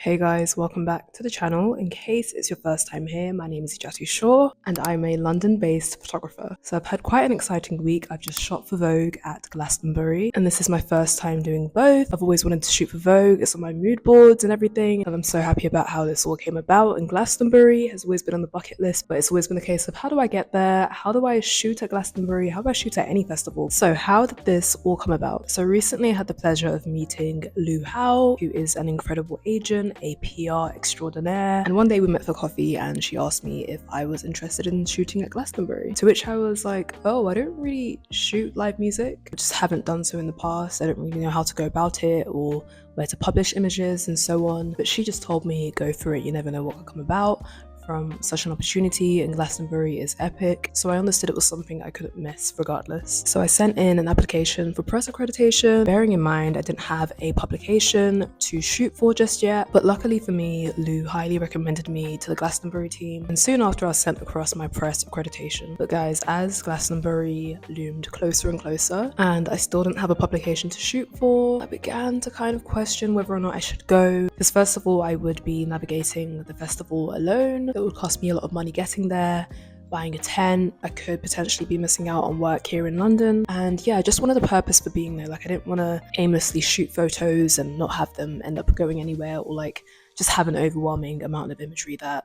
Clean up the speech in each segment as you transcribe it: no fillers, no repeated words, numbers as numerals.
Hey guys, welcome back to the channel. In case it's your first time here, my name is ejatu.shaw and I'm a London-based photographer. So I've had quite an exciting week. I've just shot for Vogue at Glastonbury and this is my first time doing both. I've always wanted to shoot for Vogue, it's on my mood boards and everything, and I'm so happy about how this all came about. And Glastonbury has always been on the bucket list, but it's always been a case of how do I get there? How do I shoot at Glastonbury? How do I shoot at any festival? So how did this all come about? So recently I had the pleasure of meeting Lu Hao, who is an incredible agent, a PR extraordinaire, and one day we met for coffee and she asked me if I was interested in shooting at Glastonbury, to which I was like, oh, I don't really shoot live music. I just haven't done so in the past. I don't really know how to go about it or where to publish images and so on, but she just told me go for it, you never know what could come about from such an opportunity, and Glastonbury is epic, so I understood it was something I couldn't miss regardless. So I sent in an application for press accreditation, bearing in mind I didn't have a publication to shoot for just yet, but luckily for me, Lou highly recommended me to the Glastonbury team, and soon after I sent across my press accreditation. But guys, as Glastonbury loomed closer and closer, and I still didn't have a publication to shoot for, I began to kind of question whether or not I should go, because first of all, I would be navigating the festival alone. It would cost me a lot of money getting there, buying a tent. I could potentially be missing out on work here in London. And yeah, I just wanted a purpose for being there. Like, I didn't want to aimlessly shoot photos and not have them end up going anywhere, or like just have an overwhelming amount of imagery that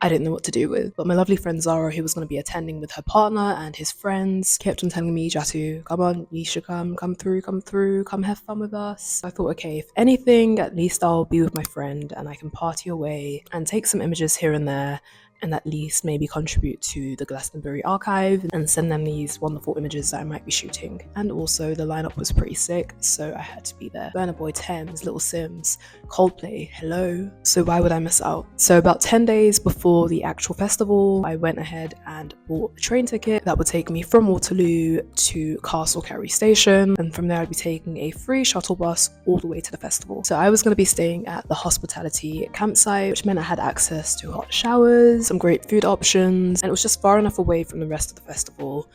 I didn't know what to do with. But my lovely friend Zara, who was going to be attending with her partner and his friends, kept on telling me, Jatu, come on, you should come through, come have fun with us. So I thought, okay, if anything, at least I'll be with my friend and I can party away and take some images here and there, and at least maybe contribute to the Glastonbury archive and send them these wonderful images that I might be shooting. And also the lineup was pretty sick, so I had to be there. Burna Boy, Thames, Little Sims, Coldplay, hello. So why would I miss out? So about 10 days before the actual festival, I went ahead and bought a train ticket that would take me from Waterloo to Castle Carey Station, and from there I'd be taking a free shuttle bus all the way to the festival. So I was going to be staying at the hospitality campsite, which meant I had access to hot showers, some great food options, and it was just far enough away from the rest of the festival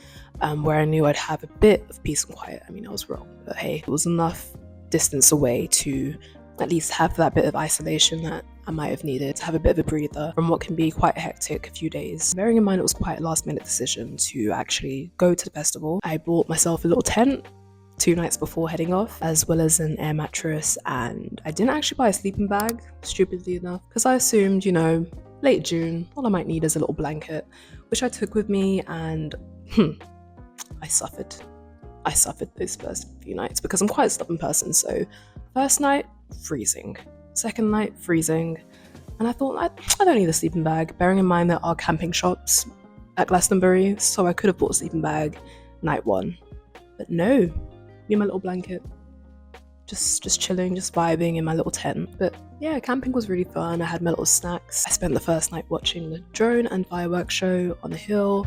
where I knew I'd have a bit of peace and quiet. I mean, I was wrong, but hey, it was enough distance away to at least have that bit of isolation that I might have needed, to have a bit of a breather from what can be quite a hectic few days. Bearing in mind it was quite a last minute decision to actually go to the festival, I bought myself a little tent 2 nights before heading off, as well as an air mattress, and I didn't actually buy a sleeping bag, stupidly enough, because I assumed, you know, late June, all I might need is a little blanket, which I took with me, and I suffered those first few nights because I'm quite a stubborn person. So first night, freezing. Second night, freezing. And I thought, I don't need a sleeping bag, bearing in mind there are camping shops at Glastonbury, so I could have bought a sleeping bag night 1. But no, me and my little blanket. Just chilling, just vibing in my little tent. But yeah, camping was really fun. I had my little snacks. I spent the first night watching the drone and fireworks show on the hill.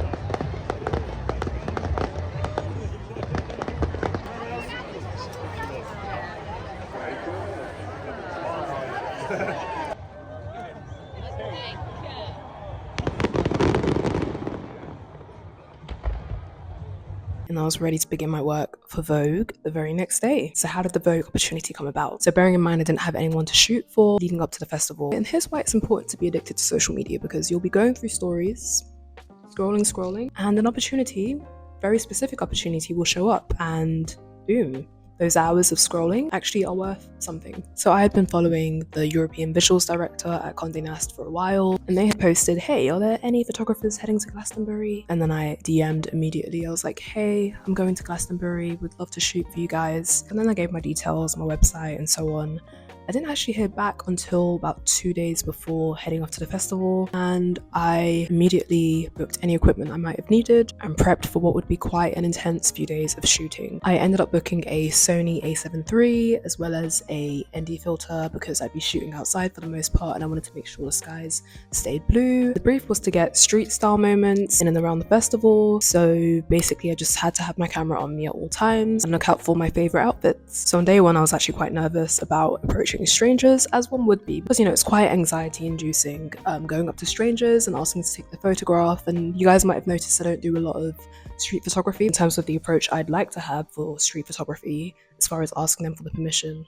And I was ready to begin my work for Vogue the very next day. So how did the Vogue opportunity come about? So bearing in mind I didn't have anyone to shoot for leading up to the festival, and here's why it's important to be addicted to social media, because you'll be going through stories, scrolling, and an opportunity, very specific opportunity, will show up, and boom, those hours of scrolling actually are worth something. So I had been following the European visuals director at Condé Nast for a while, and they had posted, hey, are there any photographers heading to Glastonbury? And then I DM'd immediately. I was like, hey, I'm going to Glastonbury, would love to shoot for you guys. And then I gave my details, my website, and so on. I didn't actually hear back until about 2 days before heading off to the festival, and I immediately booked any equipment I might have needed and prepped for what would be quite an intense few days of shooting. I ended up booking a Sony A73 as well as a ND filter because I'd be shooting outside for the most part and I wanted to make sure the skies stayed blue. The brief was to get street style moments in and around the festival, so basically I just had to have my camera on me at all times and look out for my favorite outfits. So on day 1 I was actually quite nervous about approaching strangers, as one would be, because, you know, it's quite anxiety inducing going up to strangers and asking to take the photograph. And you guys might have noticed I don't do a lot of street photography in terms of the approach I'd like to have for street photography as far as asking them for the permission.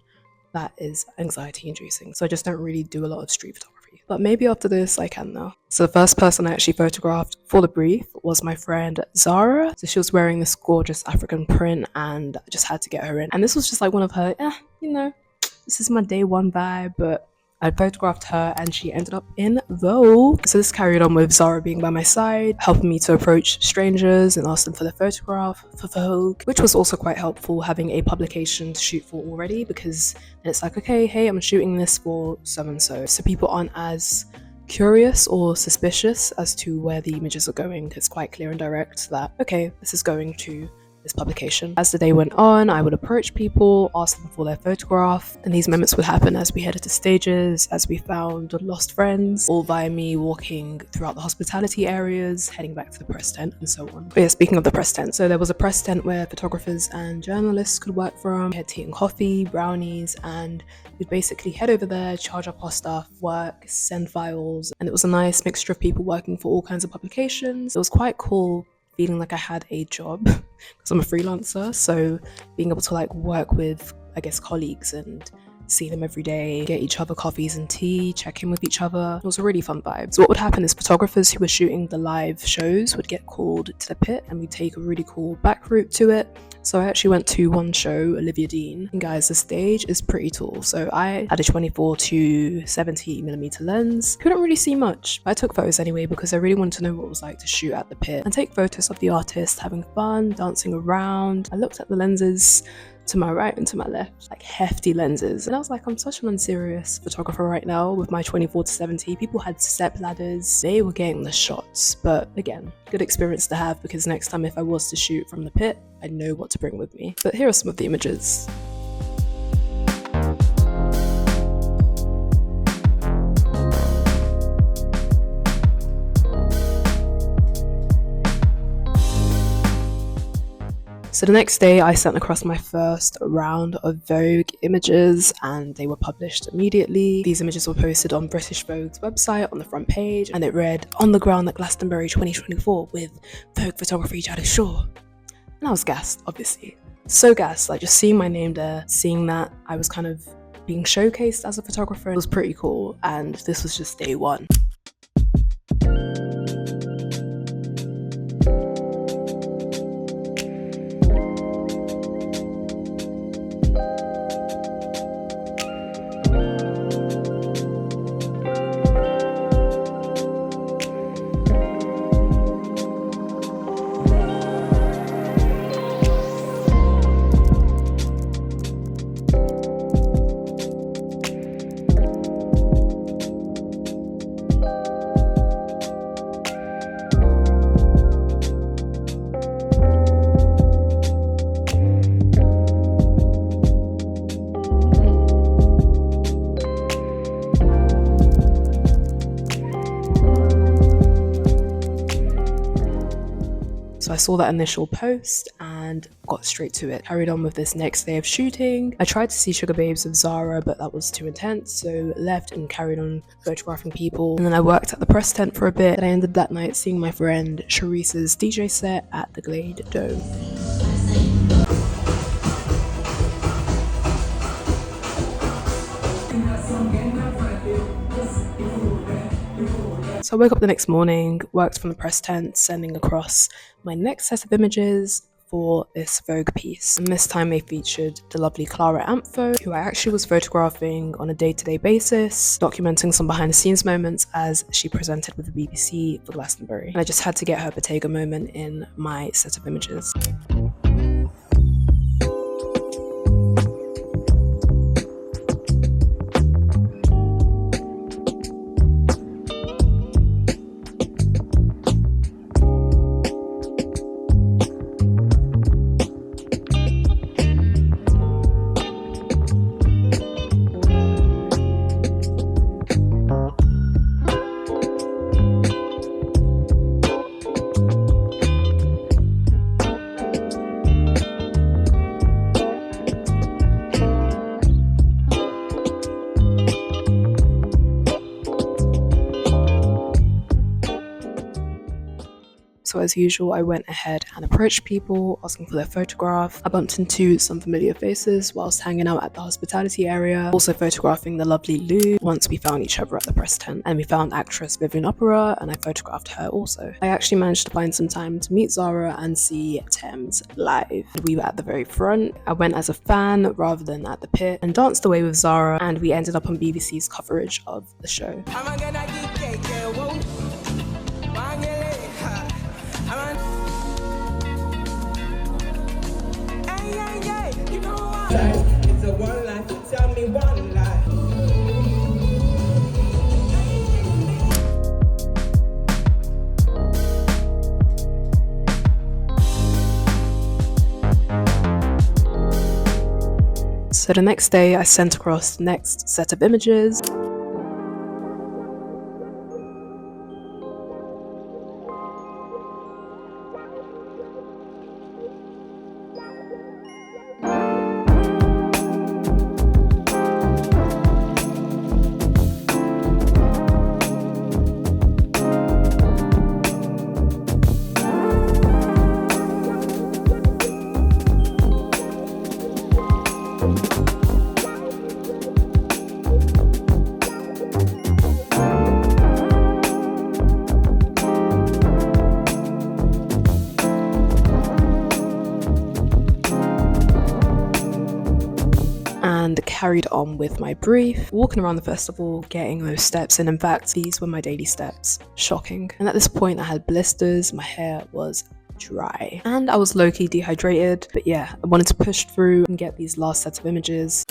that is anxiety inducing. So I just don't really do a lot of street photography. But maybe after this, I can now. So the first person I actually photographed for the brief was my friend Zara. So she was wearing this gorgeous African print and I just had to get her in. And this was just like one of her, this is my day one vibe, but I photographed her and she ended up in Vogue. So this carried on with Zara being by my side, helping me to approach strangers and ask them for their photograph for Vogue, which was also quite helpful having a publication to shoot for already, because then it's like, okay, hey, I'm shooting this for so-and-so. So people aren't as curious or suspicious as to where the images are going. It's quite clear and direct that, okay, this is going to this publication. As the day went on, I would approach people, ask them for their photograph, and these moments would happen as we headed to stages, as we found lost friends, all via me walking throughout the hospitality areas, heading back to the press tent, and so on. But yeah, speaking of the press tent, so there was a press tent where photographers and journalists could work from. We had tea and coffee, brownies, and we'd basically head over there, charge up our stuff, work, send files, and it was a nice mixture of people working for all kinds of publications. It was quite cool feeling like I had a job because I'm a freelancer, so being able to like work with, I guess, colleagues and see them every day, get each other coffees and tea, check in with each other. It was a really fun vibe. So what would happen is photographers who were shooting the live shows would get called to the pit and we'd take a really cool back route to it. So I actually went to one show, Olivia Dean, and guys, the stage is pretty tall. So I had a 24 to 70mm lens. Couldn't really see much, but I took photos anyway because I really wanted to know what it was like to shoot at the pit and take photos of the artists having fun, dancing around. I looked at the lenses to my right and to my left, like hefty lenses, and I was like, I'm such an unserious photographer right now with my 24 to 70. People had step ladders, they were getting the shots. But again, good experience to have, because next time if I was to shoot from the pit, I'd know what to bring with me. But here are some of the images. So the next day I sent across my first round of Vogue images and they were published immediately. These images were posted on British Vogue's website on the front page, and it read, "On the ground at Glastonbury 2024 with Vogue photographer ejatu.shaw." And I was gassed, obviously. So gassed, like just seeing my name there, seeing that I was kind of being showcased as a photographer, it was pretty cool, and this was just day one. So I saw that initial post and got straight to it. Carried on with this next day of shooting. I tried to see Sugar Babes with Zara, but that was too intense, so left and carried on photographing people. And then I worked at the press tent for a bit, and I ended that night seeing my friend Sharice's DJ set at the Glade Dome. So I woke up the next morning, worked from the press tent, sending across my next set of images for this Vogue piece. And this time they featured the lovely Clara Ampho, who I actually was photographing on a day-to-day basis, documenting some behind-the-scenes moments as she presented with the BBC for Glastonbury. And I just had to get her Bottega moment in my set of images. So as usual, I went ahead and approached people, asking for their photograph. I bumped into some familiar faces whilst hanging out at the hospitality area, also photographing the lovely Lou once we found each other at the press tent. And we found actress Vivian Opera, and I photographed her also. I actually managed to find some time to meet Zara and see Thames live. We were at the very front. I went as a fan rather than at the pit and danced away with Zara, and we ended up on BBC's coverage of the show. It's a one life, tell me one life. So the next day I sent across the next set of images. And carried on with my brief, walking around the festival, getting those steps, and in fact these were my daily steps. Shocking. And at this point I had blisters, my hair was dry, and I was low-key dehydrated, but yeah, I wanted to push through and get these last sets of images.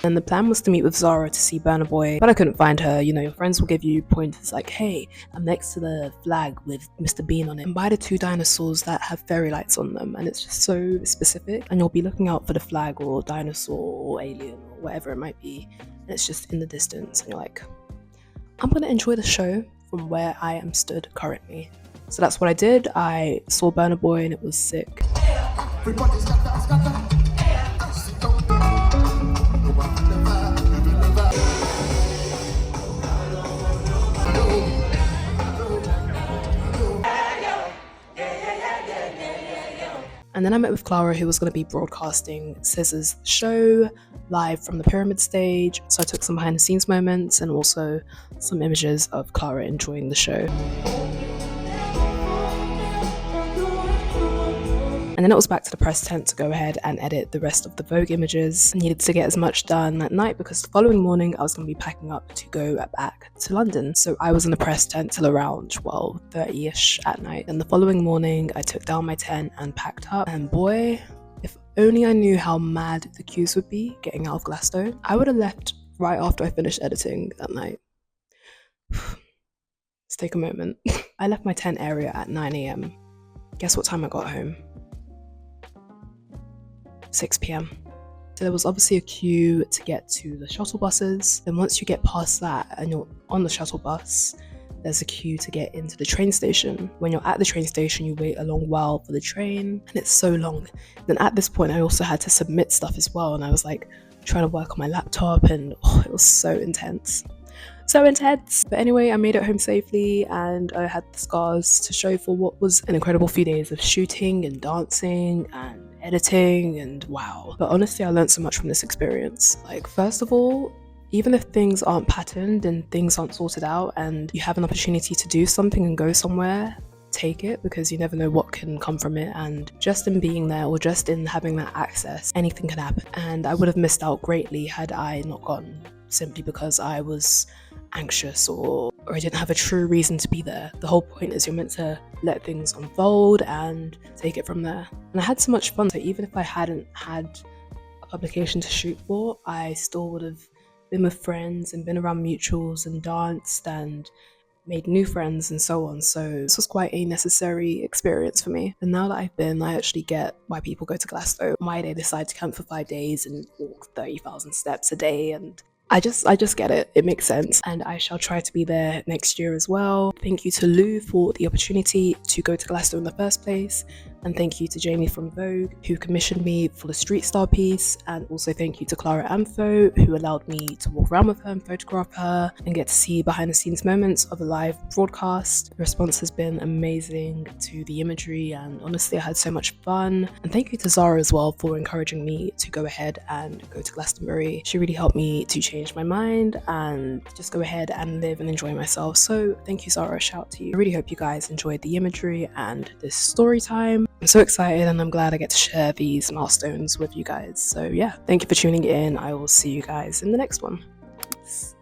And the plan was to meet with Zara to see Burna Boy, but I couldn't find her. You know, your friends will give you pointers like, hey, I'm next to the flag with Mr. Bean on it, and by the two dinosaurs that have fairy lights on them, and it's just so specific, and you'll be looking out for the flag or dinosaur or alien or whatever it might be, and it's just in the distance, and you're like, I'm gonna enjoy the show from where I am stood currently. So that's what I did. I saw Burna Boy and it was sick. And then I met with Clara, who was going to be broadcasting SZA's show live from the Pyramid stage. So I took some behind the scenes moments and also some images of Clara enjoying the show. And then it was back to the press tent to go ahead and edit the rest of the Vogue images. I needed to get as much done that night because the following morning I was going to be packing up to go back to London. So I was in the press tent till around 12:30ish at night. And the following morning I took down my tent and packed up. And boy, if only I knew how mad the queues would be getting out of Glasgow, I would have left right after I finished editing that night. Let's take a moment. I left my tent area at 9 a.m. Guess what time I got home? 6 p.m. So there was obviously a queue to get to the shuttle buses. Then once you get past that and you're on the shuttle bus, there's a queue to get into the train station. When you're at the train station, you wait a long while for the train, and it's so long. Then at this point, I also had to submit stuff as well, and I was like trying to work on my laptop, and it was so intense. So intense. But anyway, I made it home safely, and I had the scars to show for what was an incredible few days of shooting and dancing and editing, and wow. But honestly, I learned so much from this experience. Like, first of all, even if things aren't patterned and things aren't sorted out and you have an opportunity to do something and go somewhere, take it, because you never know what can come from it, and just in being there or just in having that access, anything can happen. And I would have missed out greatly had I not gone, simply because I was anxious or I didn't have a true reason to be there. The whole point is you're meant to let things unfold and take it from there. And I had so much fun, so even if I hadn't had a publication to shoot for, I still would have been with friends and been around mutuals and danced and made new friends and so on. So this was quite a necessary experience for me. And now that I've been, I actually get why people go to Glasgow, why they decide to camp for 5 days and walk 30,000 steps a day. And I just get it. It makes sense. And I shall try to be there next year as well. Thank you to Lou for the opportunity to go to Glasgow in the first place. And thank you to Jamie from Vogue, who commissioned me for the street style piece. And also thank you to Clara Amfo, who allowed me to walk around with her and photograph her and get to see behind the scenes moments of a live broadcast. The response has been amazing to the imagery, and honestly, I had so much fun. And thank you to Zara as well for encouraging me to go ahead and go to Glastonbury. She really helped me to change my mind and just go ahead and live and enjoy myself. So thank you, Zara, shout out to you. I really hope you guys enjoyed the imagery and this story time. I'm so excited, and I'm glad I get to share these milestones with you guys. So yeah, thank you for tuning in. I will see you guys in the next one. Peace.